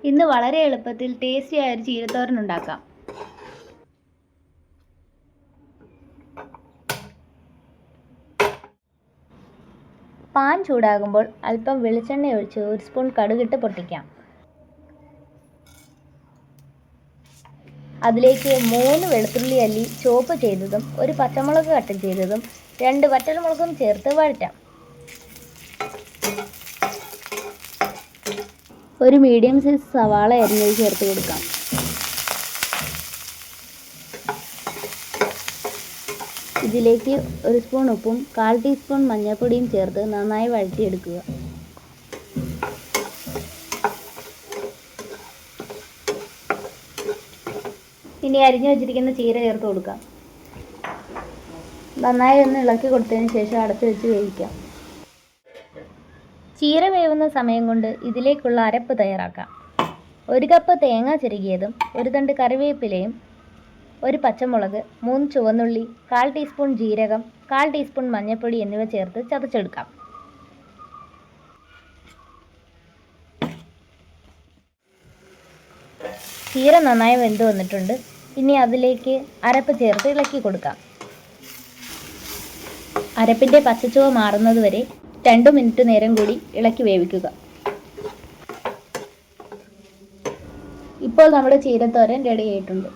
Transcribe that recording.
ഇന്ന് വളരെ എളുപ്പത്തിൽ ടേസ്റ്റിയായ ഒരു ചീരത്തോരൻ ഉണ്ടാക്കാം. പാൻ ചൂടാകുമ്പോൾ അല്പം വെളിച്ചെണ്ണ ഒഴിച്ച് 1 സ്പൂൺ കടുകിട്ട് പൊട്ടിക്കാം. അതിലേക്ക് 3 വെളുത്തുള്ളി അല്ലി ചോപ്പ് ചെയ്തതും 1 പച്ചമുളക് കട്ട് ചെയ്തതും 2 വറ്റൽമുളകും ചേർത്ത് വഴറ്റാം. ഒരു മീഡിയം സൈസ് സവാള അരിഞ്ഞത് ചേർത്ത് കൊടുക്കാം. ഇതിലേക്ക് 1 സ്പൂൺ ഉപ്പും 1/4 ടീസ്പൂൺ മഞ്ഞൾപ്പൊടിയും ചേർത്ത് നന്നായി വഴറ്റിയെടുക്കുക. ഇനി അരിഞ്ഞു വെച്ചിരിക്കുന്ന ചീര ചേർത്ത് കൊടുക്കാം. നന്നായി ഒന്ന് ഇളക്കി കൊടുത്തതിന് ശേഷം അടച്ചു വെച്ച് വേവിക്കാം. ചീര വേവുന്ന സമയം കൊണ്ട് ഇതിലേക്കുള്ള അരപ്പ് തയ്യാറാക്കാം. 1 കപ്പ് തേങ്ങ ചിരകിയതും 1 തണ്ട് കറിവേപ്പിലയും 1 പച്ചമുളക് 3 ചുവന്നുള്ളി 1/4 ടീസ്പൂൺ ജീരകം 1/4 ടീസ്പൂൺ മഞ്ഞൾപ്പൊടി എന്നിവ ചേർത്ത് ചതച്ചെടുക്കാം. ചീര നന്നായി വെന്ത് വന്നിട്ടുണ്ട്. ഇനി അതിലേക്ക് അരപ്പ് ചേർത്ത് ഇളക്കി കൊടുക്കാം. അരപ്പിൻ്റെ പച്ചച്ചുവ മാറുന്നത് വരെ 2 മിനിറ്റ് നേരം കൂടി ഇളക്കി വേവിക്കുക. ഇപ്പോൾ നമ്മുടെ ചീരത്തോരൻ റെഡി ആയിട്ടുണ്ട്.